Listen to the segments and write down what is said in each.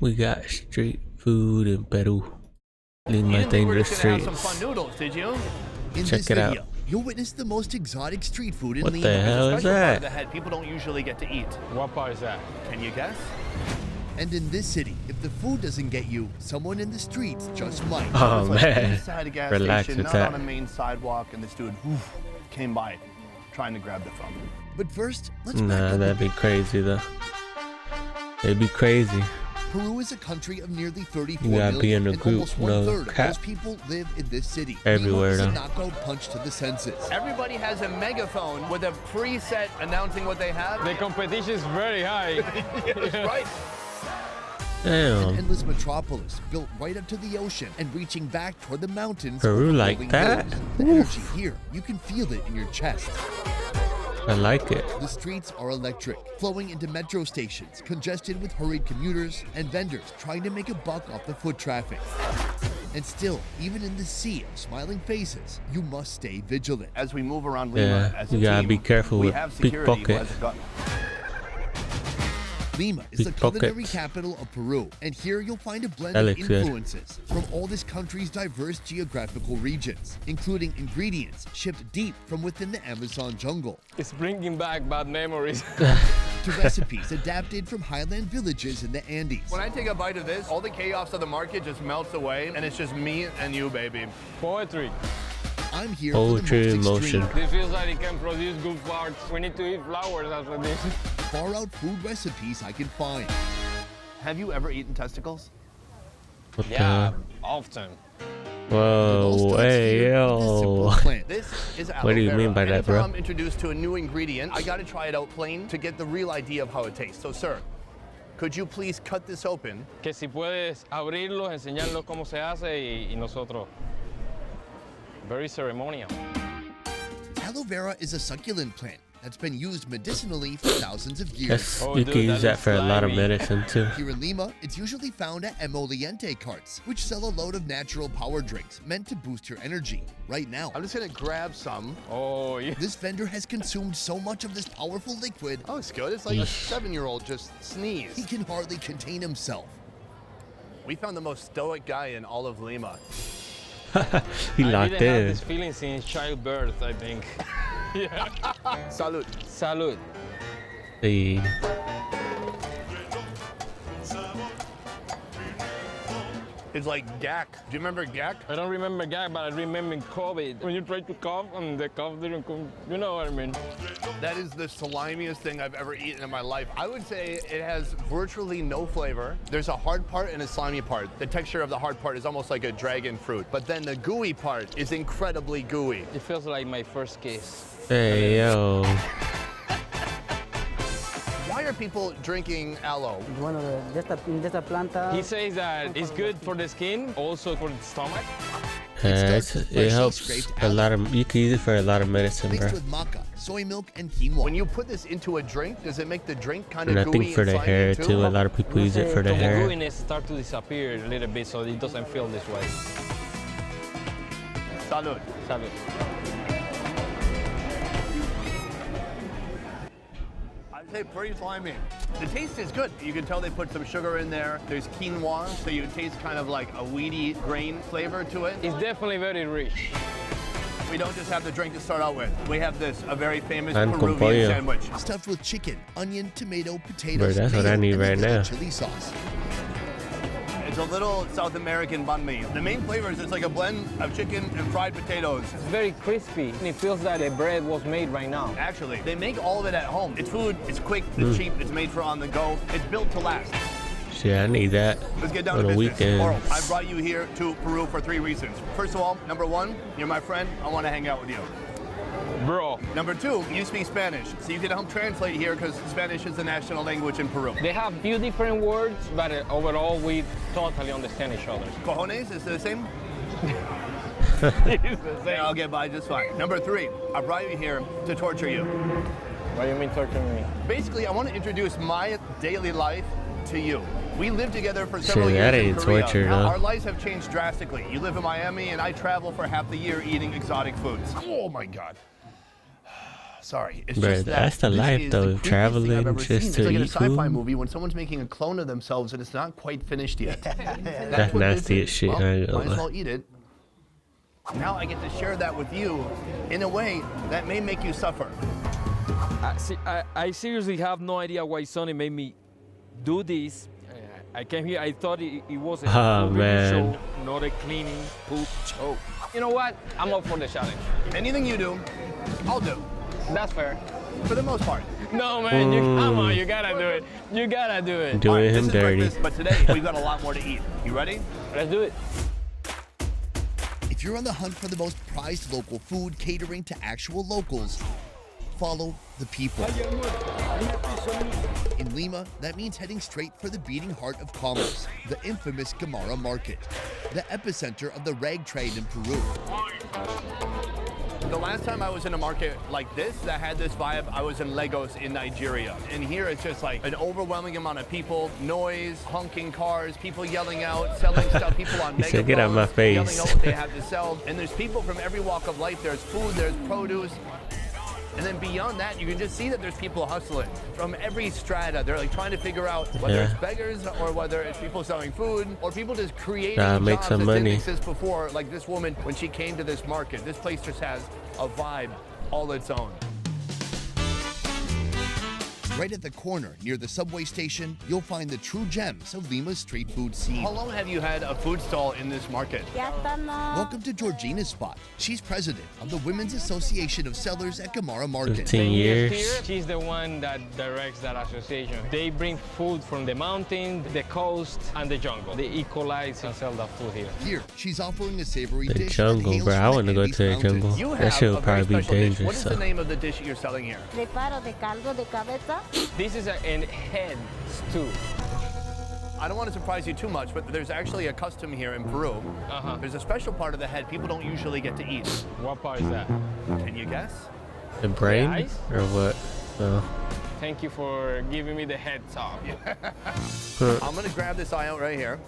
We got street food in Peru. Lima dangerous streets. Some fun noodles, did you? Check it out. You'll witness the most exotic street food in Lima. What the hell is that? The head people don't usually get to eat. What part is that? Can you guess? And in this city, if the food doesn't get you, someone in the streets just might. Oh man, inside a gas relax station, with not that. on a main sidewalk, and this dude came by, trying to grab the phone. But first, let's Nah, that'd be crazy though. It'd be crazy. Peru is a country of nearly 34 You gotta million, be in a and group, almost no one-third of cap. those people live in this city. Everywhere, Lima is a though. knockout punch to the senses. Everybody has a megaphone with a preset announcing what they have. The competition is very high. That's right. Damn. An endless metropolis built right up to the ocean and reaching back toward the mountains. Peru like overflowing that? hills. The energy here, you can feel it in your chest. I like it. The streets are electric, flowing into metro stations, congested with hurried commuters and vendors trying to make a buck off the foot traffic. And still, even in the sea of smiling faces, you must stay vigilant. As we move around Lima, Yeah, as a you gotta team, be careful we with have security who pickpocket. has a gun. Lima is the Pickpockets. culinary capital of Peru, and here you'll find a blend That of looks good. influences from all this country's diverse geographical regions, including ingredients shipped deep from within the Amazon jungle, It's bringing back bad memories. to recipes adapted from highland villages in the Andes. When I take a bite of this, all the chaos of the market just melts away, and it's just me and you, baby. Poetry. I'm here Poetry for the in most motion. extreme, This feels like it can produce good parts. We need to eat flowers after this. far-out food recipes I can find. Have you ever eaten testicles? What the Yeah, hell? often. It all Whoa, starts hey here with this simple yo. plant. This is aloe What do you vera. mean by that, Anytime bro? I'm introduced to a new ingredient, I gotta try it out plain to get the real idea of how it tastes. So, sir, could you please cut this open? Que si puedes abrirlos, enseñarlos cómo se hace y nosotros. Very ceremonial. Aloe vera is a succulent plant that's been used medicinally for thousands of years. That's, Oh, you dude, can use that that looks for a lot of slimy. medicine too. Here in Lima, it's usually found at emoliente carts, which sell a load of natural power drinks meant to boost your energy. Right now, I'm just gonna grab some. Oh, yeah. this vendor has consumed so much of this powerful liquid, Oh, it's good. It's like a Yeesh. 7-year-old just he sneeze. can hardly contain himself. We found the most stoic guy in all of Lima. He I locked didn't have in. this feeling since childbirth, I think. Yeah. Salud. Salud. Hey. It's like gack. Do you remember gack? I don't remember gag, but I remember COVID. When you try to cough and the cough didn't come, you know what I mean? That is the slimiest thing I've ever eaten in my life. I would say it has virtually no flavor. There's a hard part and a slimy part. The texture of the hard part is almost like a dragon fruit, but then the gooey part is incredibly gooey. It feels like my first kiss. Hey yo. Why are people drinking aloe? Bueno, de esta planta. He says that it's good for the skin, also for the stomach. It helps a lot of. You can use it for a lot of medicine, bro. Mixed with maca, soy milk, and quinoa. When you put this into a drink, does it make the drink kind And of I gooey think for and the slimy hair too? too. A lot of people use it for the The hair. gooiness start to disappear a little bit so it doesn't feel this way. Salud. Salud. I'd say pretty slimy. The taste is good. You can tell they put some sugar in there. There's quinoa, so you taste kind of like a weedy grain flavor to it. It's definitely very rich. We don't just have the drink to start out with. We have this, a very famous And con Peruvian pollo. sandwich. Stuffed with chicken, onion, tomato, Bro, potatoes, that's what I mayo, need and right a little now. chili sauce. It's a little South American banh mi. The main flavor is it's like a blend of chicken and fried potatoes. It's very crispy and it feels that the bread was made right now. Actually, they make all of it at home. It's food, it's quick, it's cheap, it's made for on the go. It's built to last. Shit, I need that Let's get down on to the business. weekend. Oral, I brought you here to Peru for 3 reasons. First of all, number 1, you're my friend. I want to hang out with you. Bro, Number 2, you speak Spanish, so you can help translate here because Spanish is the national language in Peru. they have few different words, but overall we totally understand each other. Cojones is the same? It's the same. I'll get by just fine. Number 3, I brought you here to torture you. What do you mean torturing me? Basically, I want to introduce my daily life to you. We lived together for several Shit, years that in ain't Korea. torture, Now, though. our lives have changed drastically. You live in Miami, and I travel for half the year eating exotic foods. Oh my God. Sorry, it's Bruh, just that that's the this life, is though, the creepiest thing traveling I've ever just seen. to It's like in a eat sci-fi food. movie when someone's making a clone of themselves and it's not quite finished yet. That's what this nasty is. as shit, Well, I ain't gonna might as lie. well eat it. Now I get to share that with you in a way that may make you suffer. I seriously have no idea why Sonny made me do this. I came here, I thought it was a Oh, food man. show, not a cleaning poop show. You know what? I'm up for the challenge. Anything you do, I'll do. That's fair. For the most part. No, man, come on, you gotta do it. You gotta do it. Doing All right, him this is dirty. breakfast, but today we've got a lot more to eat. You ready? Let's do it. If you're on the hunt for the most prized local food catering to actual locals, follow the people. In Lima, that means heading straight for the beating heart of commerce, the infamous Gamara Market, the epicenter of the rag trade in Peru. The last time I was in a market like this that had this vibe, I was in Lagos in Nigeria. And here it's just like an overwhelming amount of people, noise, honking cars, people yelling out, selling stuff, people on He megaphones, said, "Get out my face." yelling out what they have to sell. And there's people from every walk of life. There's food, there's produce. And then beyond that, you can just see that there's people hustling from every strata. They're like trying to figure out whether Yeah. it's beggars or whether it's people selling food or people just creating Make jobs some that money. didn't exist before. Like this woman, when she came to this market, this place just has a vibe all its own. Right at the corner near the subway station, you'll find the true gems of Lima's street food scene. How long have you had a food stall in this market? Welcome to Georgina's spot. She's president of the Women's Association of Sellers at Gamara Market. 15 years. Here, she's the one that directs that association. They bring food from the mountain, the coast, and the jungle. They equalize and sell that food here. Here, she's offering a savory The dish that jungle, hails bro. I from want to go Andes to the Mountains. jungle. You That have shit a would very probably be special dish. What dangerous. is So. the name of the dish that you're selling here? Preparo de caldo de cabeza. This is a head stew. I don't want to surprise you too much, but there's actually a custom here in Peru. There's a special part of the head people don't usually get to eat. What part is that? Can you guess? The brain? eyes? Or what? Oh. Thank you for giving me the heads up. I'm gonna grab this eye out right here.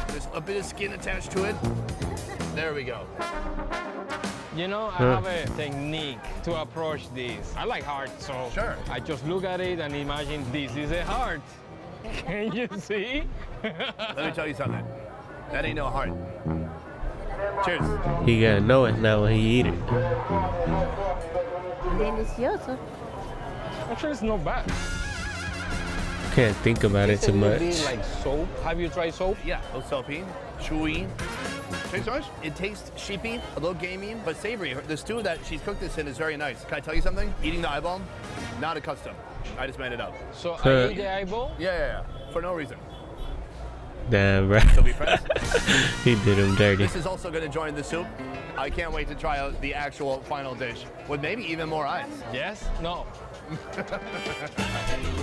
There's a bit of skin attached to it. There we go. You know, I have a technique to approach this. I like heart, so Sure. I just look at it and imagine this is a heart. Can you see? Let me tell you something. That ain't no heart. Cheers. He gotta know it now when he eat it. Delicioso. Actually, it's not bad. Can't think about it It's a too little much. bit like soap. Have you tried soap? Yeah, a little soapy, chewy. Tastes nice. It tastes sheepy, a little gamey, but savory. The stew that she's cooked this in is very nice. Can I tell you something? Eating the eyeball, not a custom. I just made it up. So I Huh. eat the eyeball. Yeah. For no reason. Damn, bro. So be friends. He did him dirty. This is also going to join the soup. I can't wait to try out the actual final dish with maybe even more eyes. Yes? No.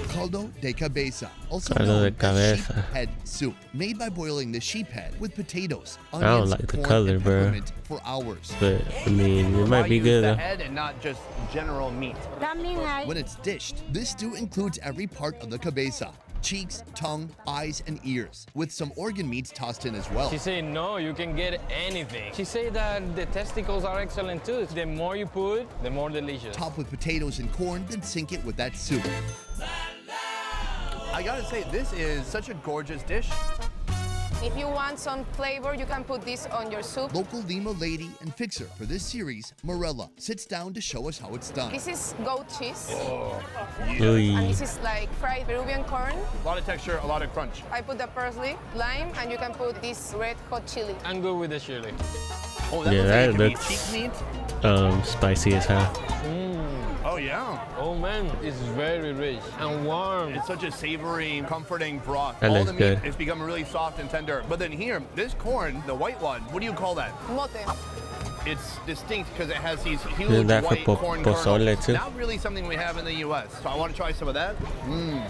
Caldo de cabeza, also Caldo known de as cabeza. sheep head soup, made by boiling the sheep head with potatoes, don't onions, like the corn, color, and bro. peppermint for hours. But, I mean, it Why might be use good the though. head and not just general meat? También hay When it's dished, this stew includes every part of the cabeza: cheeks, tongue, eyes, and ears, with some organ meats tossed in as well. She said, no, you can get anything. She said that the testicles are excellent too. The more you put, the more delicious. Top with potatoes and corn, then sink it with that soup. I gotta say, this is such a gorgeous dish. If you want some flavor, you can put this on your soup. Local Lima lady and fixer for this series, Morella, sits down to show us how it's done. This is goat cheese, and Ooh. this is like fried Peruvian corn. A lot of texture, a lot of crunch. I put the parsley, lime, and you can put this red hot chili. I'm good with the chili. Oh, that Yeah, looks like that it could be looks- cheek meat. Spicy as hell. Oh yeah. Oh man, it's very rich and warm. It's such a savory, comforting broth. That All looks the meat good. is become really soft and tender. But then here, this corn, the white one, what do you call that? Mote. It's distinct because it has these huge Isn't that for white corn pozole kernels. too? Not really something we have in the U.S. So I want to try some of that.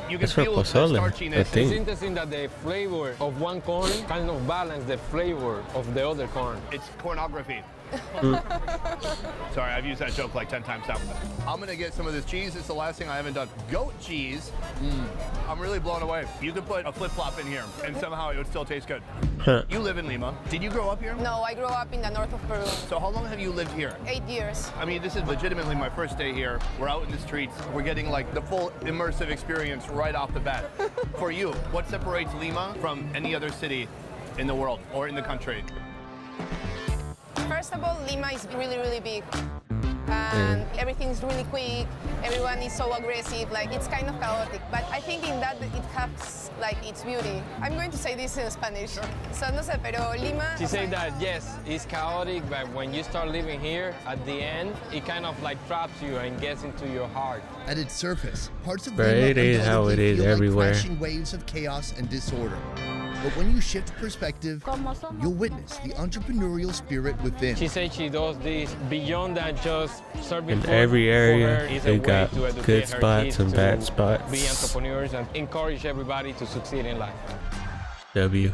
You can That's for feel the pozole, I starchiness. think. It's interesting that the flavor of one corn kind of balance the flavor of the other corn. It's cornography. Sorry, I've used that joke like 10 times now. I'm gonna get some of this cheese. It's the last thing I haven't done. Goat cheese. I'm really blown away. You could put a flip-flop in here and somehow it would still taste good. You live in Lima. Did you grow up here? No, I grew up in the north of Peru. So how long have you lived here? 8 years. I mean, this is legitimately my first day here. We're out in the streets. We're getting like the full immersive experience right off the bat. For you, what separates Lima from any other city in the world or in the country? First of all, Lima is really, really big. And everything's really quick. Everyone is so aggressive. Like, it's kind of chaotic. But I think in that it has like its beauty. I'm going to say this in Spanish. So no sé, pero Lima. She said that yes, it's chaotic, but when you start living here, at the end, it kind of like traps you and gets into your heart. At its surface, parts of Bro, Lima it is how it undoubtedly is feel like everywhere. crashing waves of chaos and disorder. But when you shift perspective, you'll witness the entrepreneurial spirit within. She said she does this beyond than just serving In food. every For area, her, it's a they way got to educate good her spots kids and to bad spots. Be entrepreneurs and encourage everybody to succeed in life. W.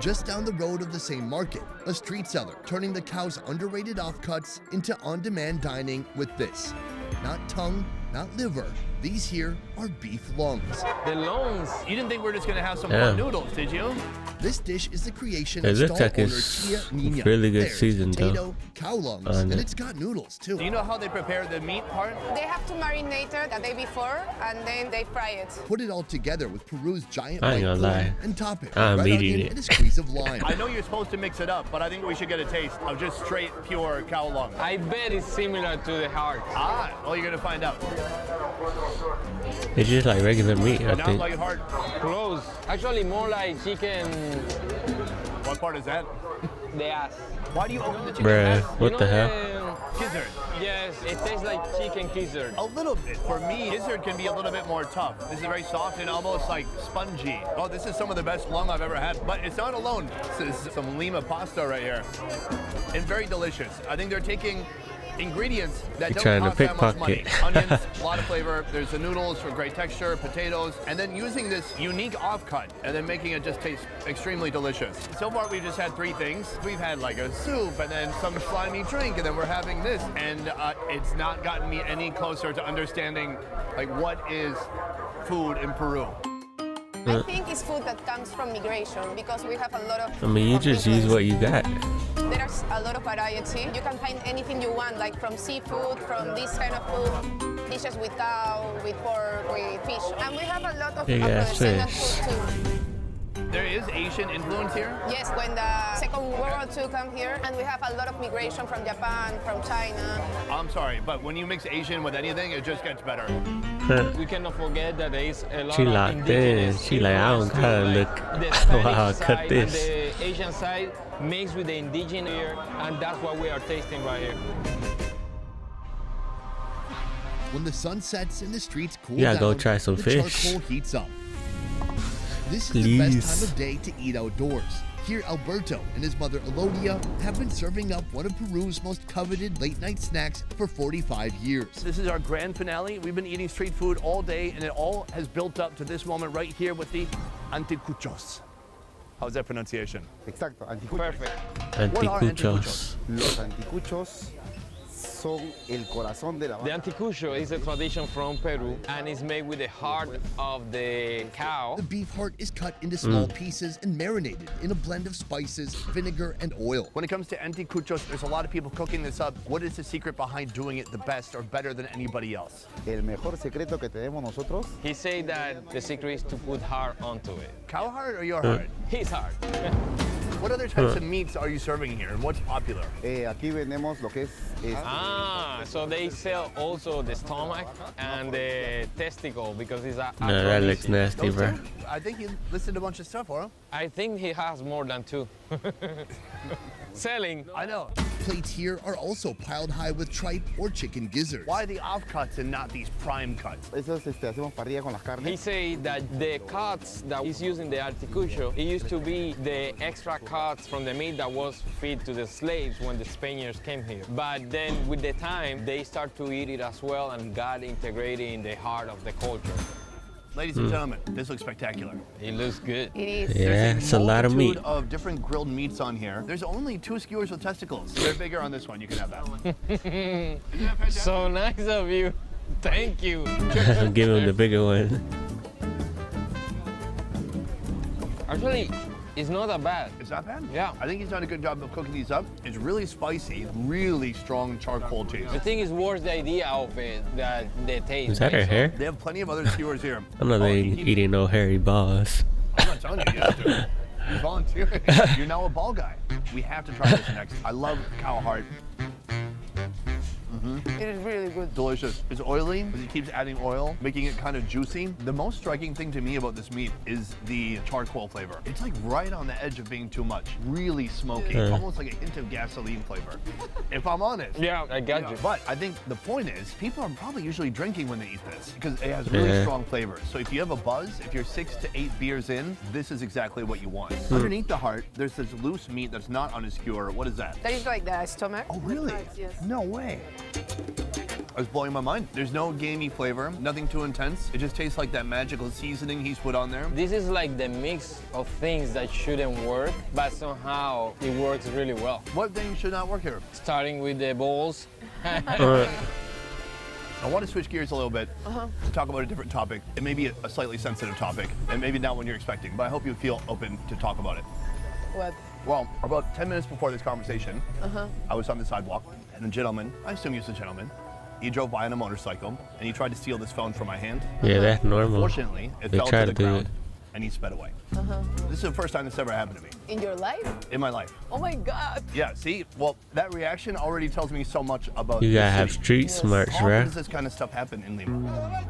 Just down the road of the same market, a street seller turning the cow's underrated offcuts into on-demand dining with this. Not tongue, not liver. These here are beef lungs. The lungs. You didn't think we were just gonna have some Yeah. fun noodles, did you? This dish is the creation It of looks stall like owner it's Tia Nina. really good There's seasoned, though, potato, cow lungs, on and it. it's got noodles too. Do you know how they prepare the meat part? They have to marinate it the day before and then they fry it. Put it all together with Peru's giant I ain't white gonna corn lie. and top it I'm with red eating onion it. and a squeeze of lime. I know you're supposed to mix it up, but I think we should get a taste of just straight, pure cow lung. I bet it's similar to the heart. Ah, well, you're gonna find out. It's just like regular meat, I Not think. like heart. Close. Actually, more like chicken. What part is that? The ass. Why do you open the chicken? Bruh, ass? what the hell? Gizzard. Yes, it tastes like chicken gizzard. A little bit. For me, gizzard can be a little bit more tough. This is very soft and almost like spongy. Oh, this is some of the best lung I've ever had. But it's not alone. This is some Lima pasta right here. And very delicious. I think they're taking ingredients that You're don't trying to cost that much money. pickpocket. Onions, a lot of flavor. There's the noodles for great texture, potatoes, and then using this unique offcut and then making it just taste extremely delicious. So far, we've just had 3 things. We've had like a soup and then some slimy drink, and then we're having this. And it's not gotten me any closer to understanding like what is food in Peru. I think it's food that comes from migration because we have a lot of. I mean, you just use what you got. There's a lot of variety. You can find anything you want, like from seafood, from this kind of food, dishes with cow, with pork, with fish. And we have a lot of Big ass Afro-descendant fish. food too. There is Asian influence here. Yes, when the Second World War II come here, and we have a lot of migration from Japan, from China. I'm sorry, but when you mix Asian with anything, it just gets better. We cannot forget that there is a lot She of locked in. indigenous She like, I don't influence gotta too, look. like the Spanish Wow, cut side this. and the Asian side mixed with the indigenous here, and that's what we are tasting right here. When the sun sets and the streets cool Yeah, down, go try some the fish. charcoal heats up. This is the best Please. time of day to eat outdoors. Here, Alberto and his mother Elodia have been serving up one of Peru's most coveted late-night snacks for 45 years. This is our grand finale. We've been eating street food all day, and it all has built up to this moment right here with the anticuchos. How's that pronunciation? Exacto, anticuchos. Perfect. What are Anticuchos. Los anticuchos son el corazón de la The vaca. anticucho is a tradition from Peru, and it's made with the heart of the cow. The beef heart is cut into small pieces and marinated in a blend of spices, vinegar, and oil. When it comes to anticuchos, there's a lot of people cooking this up. What is the secret behind doing it the best or better than anybody else? El mejor secreto que tenemos nosotros He said that the secret is to put heart onto it. Cow heart or your heart? His heart. What other types of meats are you serving here, and what's popular? aquí vendemos lo que es So they sell also the stomach and the testicle because it's a No, that looks aphrodisiac. nasty, Those bro. two? I think you listed a bunch of stuff, huh? I think he has more than 2. Selling. I know. Plates here are also piled high with tripe or chicken gizzards. Why the offcuts and not these prime cuts? eso es, hacemos parrilla con las He carnes. said that the cuts that is used in the anticucho, it used to be the extra cuts from the meat that was fed to the slaves when the Spaniards came here. But then with the time, they start to eat it as well and got integrated in the heart of the culture. Ladies and gentlemen, this looks spectacular. It looks good. It is. Yeah, it's a lot of meat. Of different grilled meats on here. There's only 2 skewers with testicles. They're bigger on this one. You can have that one. Isn't that fantastic? So nice of you. Thank you. Give him the bigger one. Actually, it's not that bad. It's not bad? Yeah. I think he's done a good job of cooking these up. It's really spicy, really strong charcoal taste. I think it's worse the idea of it than the taste. Is that her hair? They have plenty of other skewers here. I'm not eating no hairy balls. I'm not telling you to. You're volunteering. You're now a ball guy. We have to try this next. I love cow heart. It is really good. Delicious. It's oily, but it keeps adding oil, making it kind of juicy. The most striking thing to me about this meat is the charcoal flavor. It's like right on the edge of being too much. Really smoky, almost like a hint of gasoline flavor. If I'm honest. Yeah, I got you. But I think the point is, people are probably usually drinking when they eat this because it has really strong flavors. So if you have a buzz, if you're 6 to 8 beers in, this is exactly what you want. Underneath the heart, there's this loose meat that's not on a skewer. What is that? That is like the stomach. Oh, really? Yes. No way. I was blowing my mind. There's no gamey flavor, nothing too intense. It just tastes like that magical seasoning he's put on there. This is like the mix of things that shouldn't work, but somehow it works really well. What things should not work here? Starting with the balls. I want to switch gears a little bit to talk about a different topic. It may be a slightly sensitive topic, and maybe not one you're expecting, but I hope you feel open to talk about it. What? Well, about 10 minutes before this conversation, I was on the sidewalk, and a gentleman, I assume he was a gentleman, he drove by on a motorcycle, and he tried to steal this phone from my hand. Yeah, that's normal. Fortunately, it They fell try to the to do ground, it. and he sped away. This is the first time this ever happened to me In your life? in my life. Oh my God. Yeah, see? Well, that reaction already tells me so much about You this gotta have city. street smarts, How often bruh. does this kind of stuff happen in Lima?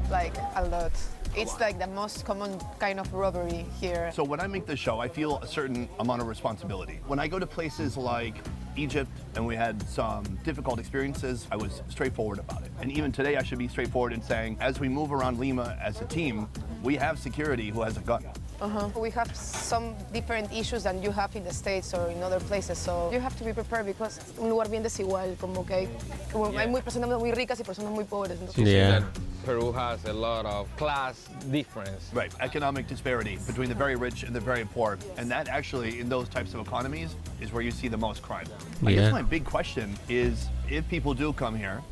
Like a lot. It's like the most common kind of robbery here. So when I make this show, I feel a certain amount of responsibility. When I go to places like Egypt and we had some difficult experiences, I was straightforward about it. And even today, I should be straightforward in saying, as we move around Lima as a team, we have security who has a gun. We have some different issues than you have in the States or in other places, so you have to be prepared because es un lugar bien desigual, como que hay muy personas muy ricas y personas muy pobres. Entonces, Yeah. Peru has a lot of class difference. Right, economic disparity between the very rich and the very poor. And that actually, in those types of economies, is where you see the most crime. I guess Yeah. my big question is, if people do come here,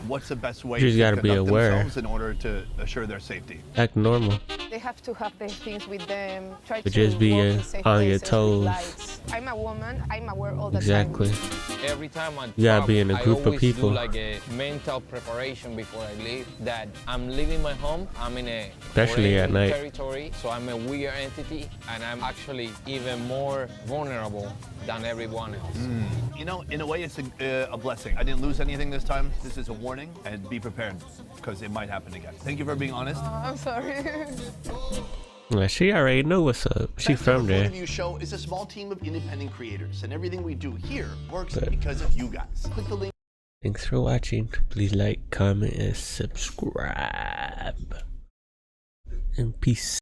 what's the best way You just to gotta be conduct aware. themselves in order to assure their safety? Act normal. they have to have their things with them. Try But to just be, walk in safe on your places with toes. lights. I'm a woman. I'm aware all the Exactly. time. Every time I You gotta be in a travel, group I of always people. do like a mental preparation before I leave. That I'm leaving my home. I'm in a Especially at foreign night. territory, so I'm a weird entity, and I'm actually even more vulnerable than everyone else. You know, in a way, it's a blessing. I didn't lose anything this time. This is a warning, and be prepared, because it might happen again. Thank you for being honest. I'm sorry. Well, she already know what's up. She from The there. View Show is a small team of independent creators, and everything we do here works But- because of you guys. Click the link. Thanks for watching. Please like, comment, and subscribe. And peace.